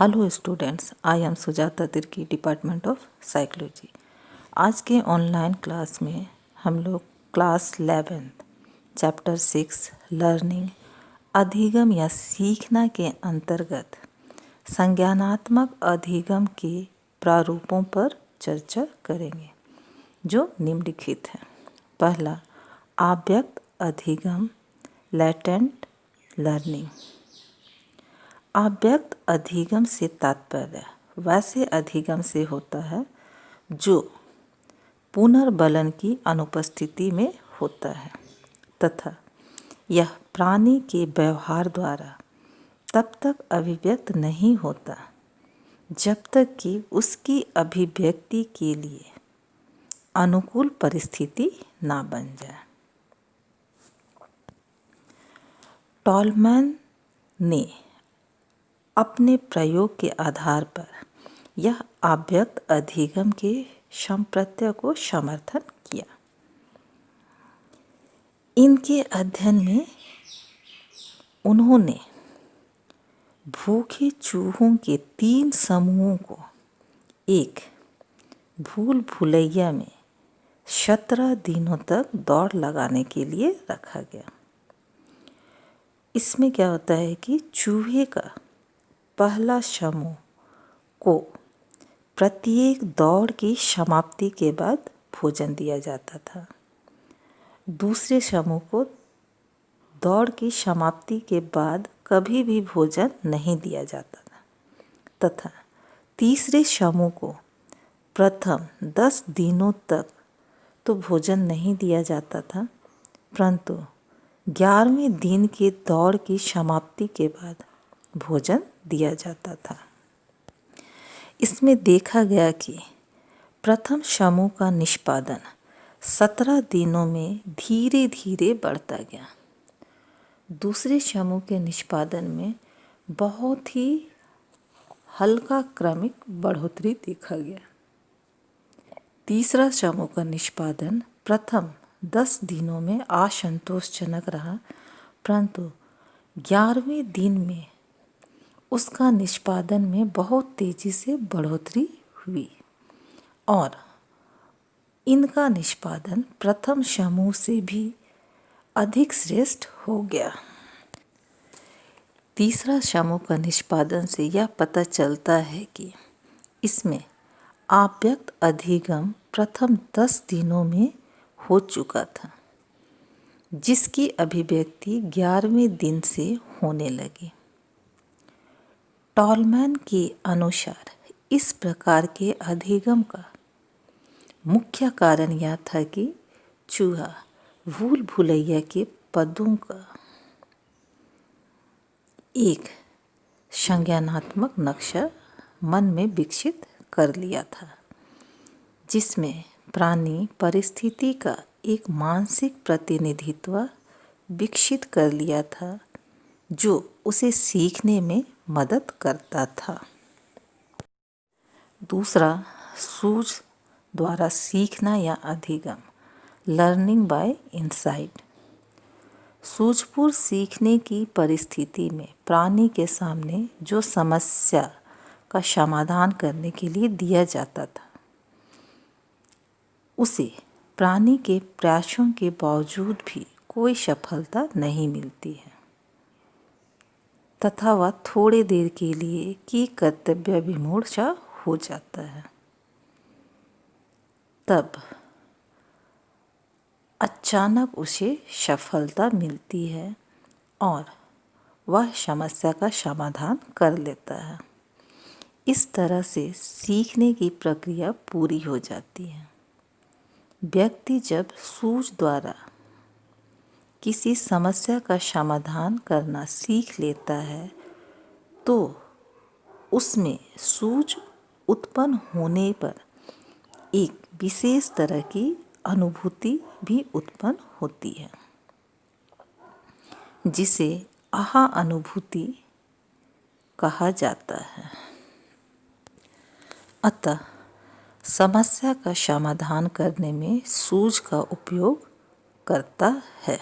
Hello students, I am Sujata Tirkey, department of psychology. आज के online class में हम लोग क्लास 11 चैप्टर 6 लर्निंग अधिगम या सीखना के अंतर्गत संज्ञानात्मक अधिगम के प्रारूपों पर चर्चा करेंगे जो निम्नलिखित हैं। पहला, अव्यक्त अधिगम लैटेंट लर्निंग। अव्यक्त अधिगम से तात्पर्य वैसे अधिगम से होता है जो पुनर्बलन की अनुपस्थिति में होता है तथा यह प्राणी के व्यवहार द्वारा तब तक अभिव्यक्त नहीं होता जब तक कि उसकी अभिव्यक्ति के लिए अनुकूल परिस्थिति ना बन जाए। टॉलमैन ने अपने प्रयोग के आधार पर यह अव्यक्त अधिगम के संप्रत्यय को समर्थन किया। इनके अध्ययन में उन्होंने भूखे चूहों के 3 समूहों को एक भूल भुलैया में 17 दिनों तक दौड़ लगाने के लिए रखा गया। इसमें क्या होता है कि चूहे का पहला समूह को प्रत्येक दौड़ की समाप्ति के बाद भोजन दिया जाता था। दूसरे समूह को दौड़ की समाप्ति के बाद कभी भी भोजन नहीं दिया जाता था तथा तीसरे समूह को प्रथम 10 दिनों तक तो भोजन नहीं दिया जाता था, परंतु 11वें दिन के दौड़ की समाप्ति के बाद भोजन दिया जाता था। इसमें देखा गया कि प्रथम समूह का निष्पादन 17 दिनों में धीरे धीरे बढ़ता गया। दूसरे समूह के निष्पादन में बहुत ही हल्का क्रमिक बढ़ोतरी देखा गया। तीसरा समूह का निष्पादन प्रथम 10 दिनों में असंतोषजनक रहा, परंतु 11वें दिन में उसका निष्पादन में बहुत तेजी से बढ़ोतरी हुई और इनका निष्पादन प्रथम समूह से भी अधिक श्रेष्ठ हो गया। तीसरा समूह का निष्पादन से यह पता चलता है कि इसमें अव्यक्त अधिगम प्रथम 10 दिनों में हो चुका था, जिसकी अभिव्यक्ति 11वें दिन से होने लगी। टॉलमैन के अनुसार इस प्रकार के अधिगम का मुख्य कारण यह था कि चूहा भूल भुलैया के पदों का एक संज्ञानात्मक नक्शा मन में विकसित कर लिया था, जिसमें प्राणी परिस्थिति का एक मानसिक प्रतिनिधित्व विकसित कर लिया था जो उसे सीखने में मदद करता था। दूसरा, सूझ द्वारा सीखना या अधिगम लर्निंग बाय इनसाइट। सूझबूझ सीखने की परिस्थिति में प्राणी के सामने जो समस्या का समाधान करने के लिए दिया जाता था उसे प्राणी के प्रयासों के बावजूद भी कोई सफलता नहीं मिलती है तथा वह थोड़ी देर के लिए कि कर्तव्य विमूढ़ सा हो जाता है। तब अचानक उसे सफलता मिलती है और वह समस्या का समाधान कर लेता है। इस तरह से सीखने की प्रक्रिया पूरी हो जाती है। व्यक्ति जब सूझ द्वारा किसी समस्या का समाधान करना सीख लेता है तो उसमें सूझ उत्पन्न होने पर एक विशेष तरह की अनुभूति भी उत्पन्न होती है, जिसे आहा अनुभूति कहा जाता है। अतः समस्या का समाधान करने में सूझ का उपयोग करता है।